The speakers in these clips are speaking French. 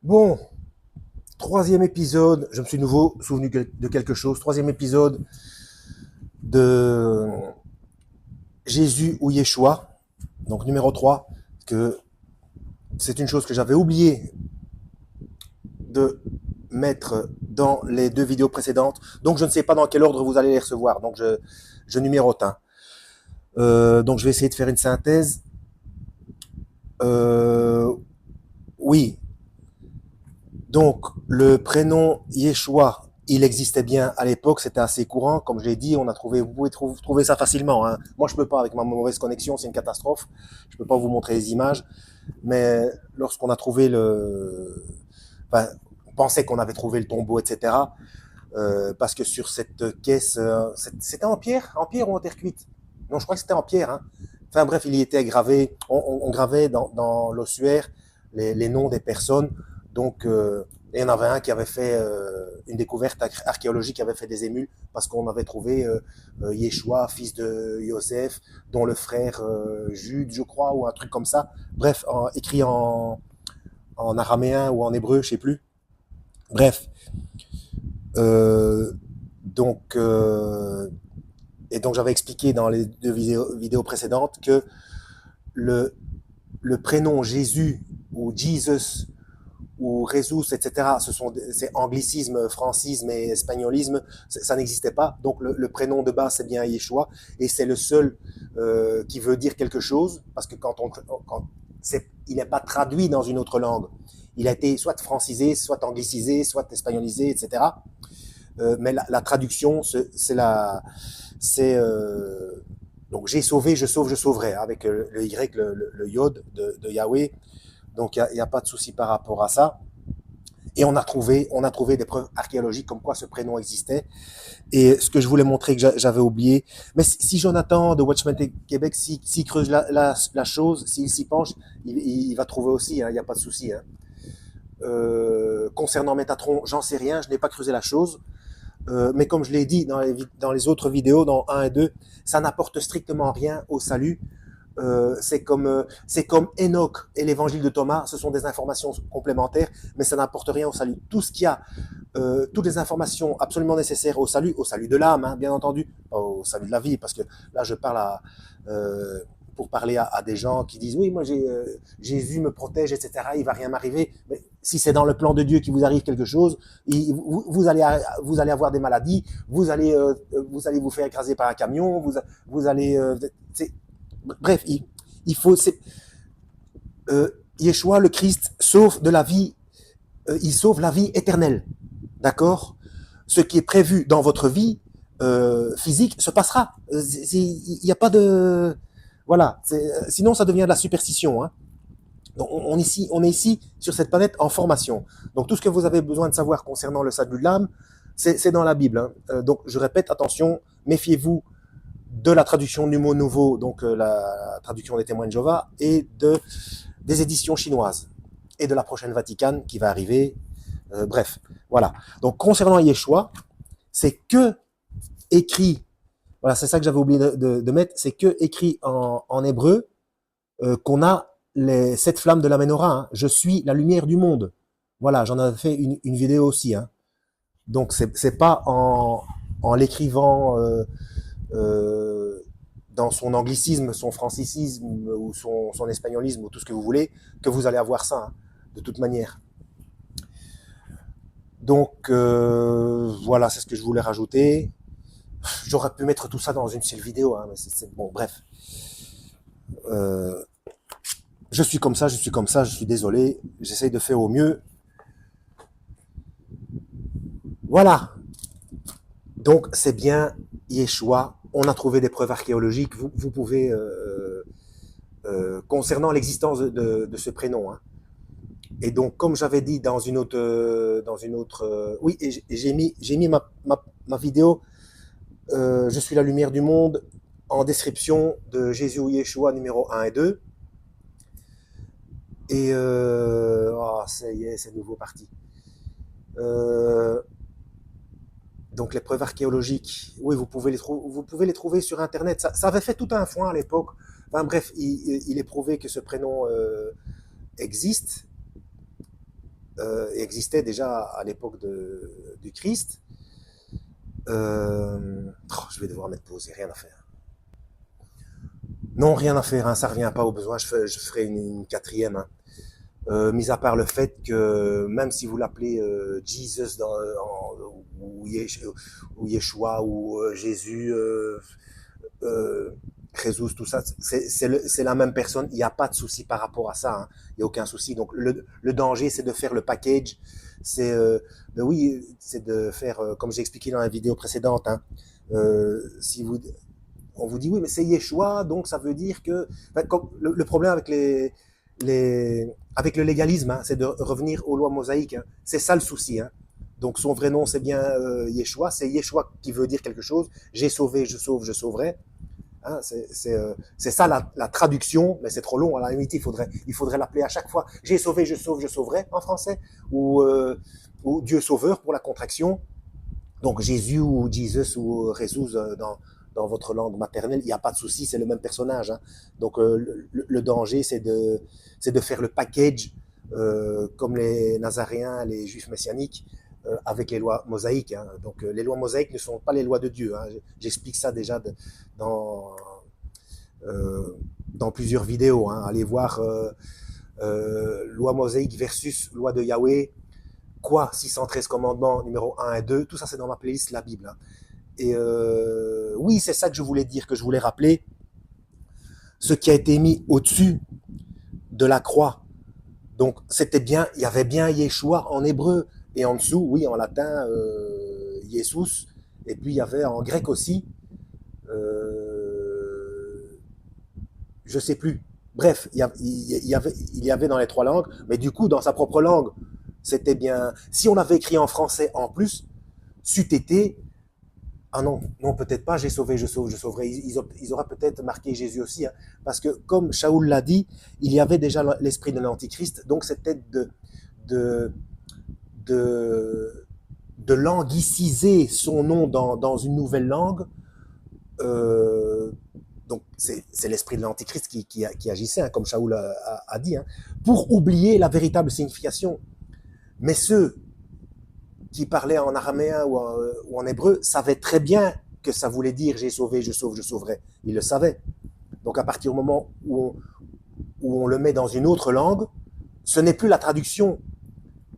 Bon, troisième épisode, je me suis nouveau souvenu de quelque chose. Troisième épisode de Jésus ou Yeshua, donc numéro 3, que c'est une chose que j'avais oublié de mettre dans les deux vidéos précédentes. Donc je ne sais pas dans quel ordre vous allez les recevoir. Donc je numérote un. Donc je vais essayer de faire une synthèse. Oui. Donc le prénom Yeshua, il existait bien à l'époque, c'était assez courant, comme je l'ai dit, on a trouvé, vous pouvez trouver ça facilement. Hein. Moi, je peux pas avec ma mauvaise connexion, c'est une catastrophe. Je peux pas vous montrer les images, mais lorsqu'on a trouvé enfin, on pensait qu'on avait trouvé le tombeau, etc. Parce que sur cette caisse, c'était en pierre ou en terre cuite. Non, je crois que c'était en pierre. Hein. Enfin bref, il y était gravé, on gravait dans l'ossuaire les noms des personnes. Donc, il y en avait un qui avait fait une découverte archéologique, qui avait fait des émules, parce qu'on avait trouvé Yeshua, fils de Yosef, dont le frère Jude, je crois, ou un truc comme ça. Bref, écrit en araméen ou en hébreu, je sais plus. Bref, euh, donc, et donc j'avais expliqué dans les deux vidéos précédentes que le, le prénom Jésus ou Jesus ou Jesus, etc., c'est anglicisme, francisme et espagnolisme, ça n'existait pas. Donc le prénom de base, c'est bien Yeshua, et c'est le seul qui veut dire quelque chose, parce que il n'est pas traduit dans une autre langue. Il a été soit francisé, soit anglicisé, soit espagnolisé, etc. Mais la traduction, c'est donc j'ai sauvé, je sauve, je sauverai, hein, avec le Y, le Yod de Yahweh. Donc il n'y a pas de souci par rapport à ça. Et on a trouvé des preuves archéologiques comme quoi ce prénom existait. Et ce que je voulais montrer que j'avais oublié, mais si Jonathan de Watchmen Québec, s'il creuse la chose, s'il s'y penche, il va trouver aussi, hein, il n'y a pas de souci. Hein. Concernant Métatron, j'en sais rien, je n'ai pas creusé la chose. Mais comme je l'ai dit dans les autres vidéos, dans 1 et 2, ça n'apporte strictement rien au salut. C'est comme Enoch et l'évangile de Thomas, ce sont des informations complémentaires, mais ça n'apporte rien au salut. Tout ce qu'il y a, toutes les informations absolument nécessaires au salut de l'âme, hein, bien entendu, pas au salut de la vie, parce que là je parle pour parler à des gens qui disent oui, moi Jésus me protège, etc. Il va rien m'arriver. Mais si c'est dans le plan de Dieu qu'il vous arrive quelque chose, vous allez avoir des maladies, vous allez vous faire écraser par un camion, vous allez, bref, il faut, Yeshua, le Christ, sauve de la vie, il sauve la vie éternelle. D'accord? Ce qui est prévu dans votre vie physique se passera. Il n'y a pas de. Voilà. Sinon, ça devient de la superstition. Hein. Donc, on est ici sur cette planète en formation. Donc, tout ce que vous avez besoin de savoir concernant le salut de l'âme, c'est dans la Bible. Hein. Donc, je répète, attention, méfiez-vous de la traduction du mot nouveau, donc la traduction des témoins de Jéhovah, et des éditions chinoises, et de la prochaine Vatican qui va arriver. Bref, voilà. Donc concernant Yeshua, c'est que écrit, voilà, c'est ça que j'avais oublié de mettre, c'est que écrit en hébreu qu'on a les 7 flammes de la menorah. Hein. Je suis la lumière du monde. Voilà, j'en avais fait une vidéo aussi. Hein. Donc c'est pas en l'écrivant dans son anglicisme, son francicisme ou son espagnolisme ou tout ce que vous voulez, que vous allez avoir ça, hein, de toute manière. Donc voilà, c'est ce que je voulais rajouter. J'aurais pu mettre tout ça dans une seule vidéo, hein, mais bon, bref. Euh, je suis comme ça, je suis désolé. J'essaye de faire au mieux. Voilà. Donc c'est bien Yeshua. On a trouvé des preuves archéologiques. Vous pouvez, concernant l'existence de ce prénom. Hein. Et donc, comme j'avais dit oui, et j'ai mis ma vidéo. Je suis la lumière du monde en description de Jésus ou Yeshua numéro 1 et 2. Et ça y est, c'est nouveau parti. Donc les preuves archéologiques, oui, vous pouvez les trouver sur Internet. Ça avait fait tout un foin à l'époque. Enfin bref, il est prouvé que ce prénom existe. existait déjà à l'époque du Christ. Je vais devoir mettre pause, rien à faire. Non, rien à faire, hein, ça revient pas au besoin, je ferai une quatrième. Hein. Mis à part le fait que même si vous l'appelez Jesus ou Yeshua ou Jésus, Jésus, tout ça, c'est la même personne. Il n'y a pas de souci par rapport à ça. Hein. Il n'y a aucun souci. Donc le danger, c'est de faire le package. C'est oui, c'est de faire comme j'ai expliqué dans la vidéo précédente. Hein, si vous on vous dit oui, mais c'est Yeshua, donc ça veut dire que enfin, le problème avec avec le légalisme, hein, c'est de revenir aux lois mosaïques. Hein. C'est ça le souci. Hein. Donc son vrai nom, c'est bien Yeshua. C'est Yeshua qui veut dire quelque chose. J'ai sauvé, je sauve, je sauverai. Hein, c'est ça la traduction, mais c'est trop long. À la limite, il faudrait l'appeler à chaque fois. J'ai sauvé, je sauve, je sauverai en français, ou Dieu sauveur pour la contraction. Donc Jésus ou Jesus ou Jesus dans votre langue maternelle, il n'y a pas de souci, c'est le même personnage. Hein. Donc le danger, c'est de faire le package comme les Nazaréens, les Juifs messianiques, avec les lois mosaïques. Hein. Donc les lois mosaïques ne sont pas les lois de Dieu. Hein. J'explique ça déjà dans, dans plusieurs vidéos. Hein. Allez voir loi mosaïque versus loi de Yahweh. Quoi 613 commandements numéro 1 et 2, tout ça c'est dans ma playlist la Bible. Hein. Et oui, c'est ça que je voulais dire, que je voulais rappeler. Ce qui a été mis au-dessus de la croix. Donc c'était bien, il y avait bien Yeshua en hébreu, et en dessous, oui, en latin, Jesus, et puis il y avait en grec aussi, je sais plus. Bref, il y avait dans les trois langues, mais du coup, dans sa propre langue, c'était bien. Si on avait écrit en français en plus, c'eût été. Ah non, non, peut-être pas, j'ai sauvé, je sauve, je sauverai. Ils auraient peut-être marqué Jésus aussi, hein, parce que comme Shaoul l'a dit, il y avait déjà l'esprit de l'Antichrist, donc c'était de, de, de languiciser son nom dans une nouvelle langue. Donc c'est l'esprit de l'Antichrist qui agissait, hein, comme Shaoul a dit, hein, pour oublier la véritable signification. Mais ceux qui parlaient en araméen ou en hébreu savaient très bien que ça voulait dire j'ai sauvé, je sauve, je sauverai. Ils le savaient. Donc à partir du moment où on le met dans une autre langue, ce n'est plus la traduction,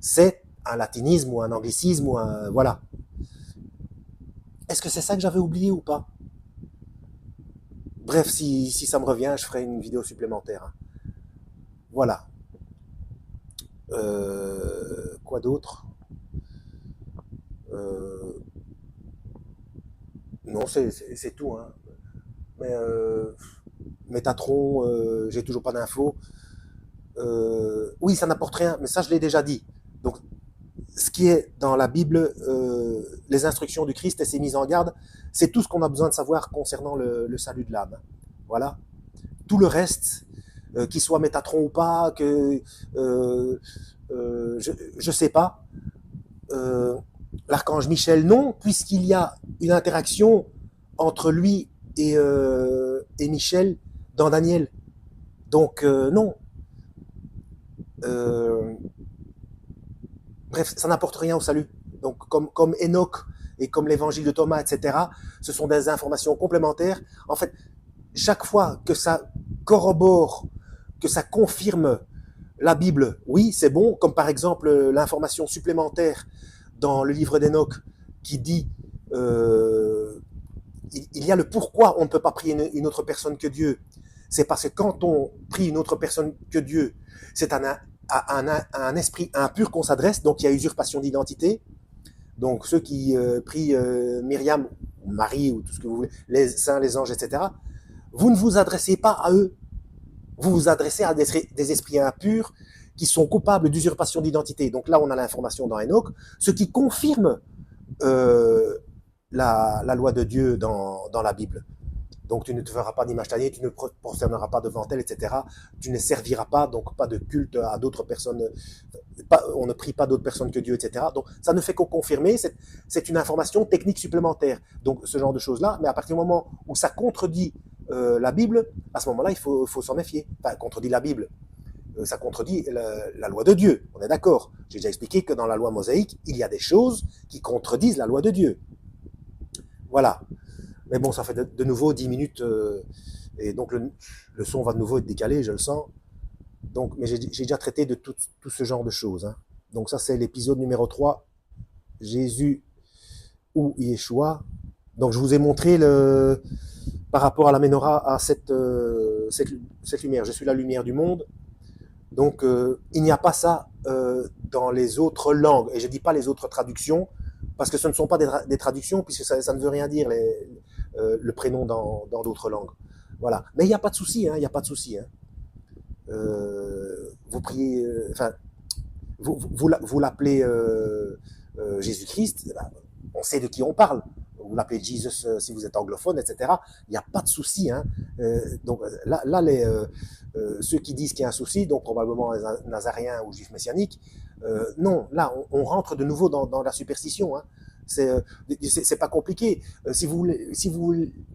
c'est un latinisme ou un anglicisme ou un voilà. Est-ce que c'est ça que j'avais oublié ou pas? Bref, si ça me revient, je ferai une vidéo supplémentaire. Hein. Voilà. Quoi d'autre? Non, c'est tout. Hein. Mais Métatron, j'ai toujours pas d'infos. Oui, ça n'apporte rien, mais ça je l'ai déjà dit. Donc, ce qui est dans la Bible, les instructions du Christ et ses mises en garde, c'est tout ce qu'on a besoin de savoir concernant le salut de l'âme. Voilà. Tout le reste, qu'il soit Métatron ou pas, que je sais pas. L'archange Michel, non, puisqu'il y a une interaction entre lui et Michel dans Daniel. Donc, non. Bref, ça n'apporte rien au salut. Donc, comme Enoch et comme l'évangile de Thomas, etc., ce sont des informations complémentaires. En fait, chaque fois que ça corrobore, que ça confirme la Bible, oui, c'est bon, comme par exemple l'information supplémentaire dans le livre d'Enoch qui dit il y a le pourquoi on ne peut pas prier une autre personne que Dieu. C'est parce que quand on prie une autre personne que Dieu, c'est à un esprit impur qu'on s'adresse, donc il y a usurpation d'identité. Donc ceux qui prient Myriam, ou Marie, ou tout ce que vous voulez, les saints, les anges, etc., vous ne vous adressez pas à eux. Vous vous adressez à des esprits impurs qui sont coupables d'usurpation d'identité. Donc là, on a l'information dans Enoch, ce qui confirme la loi de Dieu dans la Bible. Donc tu ne te feras pas d'image taillée, tu ne prosterneras pas devant elle, etc. Tu ne serviras pas, donc pas de culte à d'autres personnes, on ne prie pas d'autres personnes que Dieu, etc. Donc ça ne fait qu'au confirmer, c'est une information technique supplémentaire. Donc ce genre de choses-là, mais à partir du moment où ça contredit la Bible, à ce moment-là, il faut s'en méfier. Enfin, contredit la Bible. ça contredit la loi de Dieu. On est d'accord. J'ai déjà expliqué que dans la loi mosaïque, il y a des choses qui contredisent la loi de Dieu. Voilà. Mais bon, ça fait de nouveau 10 minutes, et donc le son va de nouveau être décalé, je le sens. Donc, mais j'ai déjà traité de tout ce genre de choses. Hein. Donc ça, c'est l'épisode numéro 3, Jésus ou Yeshua. Donc je vous ai montré par rapport à la menorah, à cette lumière. Je suis la lumière du monde. Donc il n'y a pas ça dans les autres langues. Et je ne dis pas les autres traductions, parce que ce ne sont pas des traductions, puisque ça ne veut rien dire le prénom dans d'autres langues. Voilà. Mais il n'y a pas de souci, hein, il n'y a pas de souci. Hein. Vous priez, enfin, vous l'appelez Jésus-Christ, eh ben, on sait de qui on parle. Vous l'appelez Jesus si vous êtes anglophone, etc. Il n'y a pas de souci. Hein. Donc là ceux qui disent qu'il y a un souci, donc probablement nazariens ou juifs messianiques, non, là on rentre de nouveau dans la superstition. Hein. C'est pas compliqué. Si vous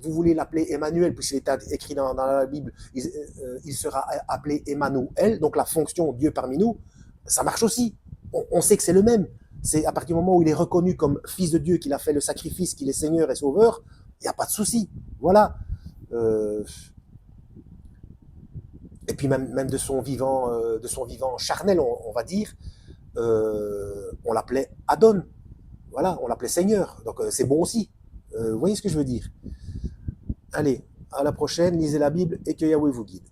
voulez l'appeler Emmanuel, puisqu'il est écrit dans la Bible, il sera appelé Emmanuel, donc la fonction Dieu parmi nous, ça marche aussi. On sait que c'est le même. C'est à partir du moment où il est reconnu comme fils de Dieu, qu'il a fait le sacrifice, qu'il est Seigneur et Sauveur, il n'y a pas de souci. Voilà. Et puis même de son vivant charnel, on va dire, on l'appelait Adon. Voilà, on l'appelait Seigneur. Donc c'est bon aussi. Vous voyez ce que je veux dire? Allez, à la prochaine, lisez la Bible et que Yahweh vous guide.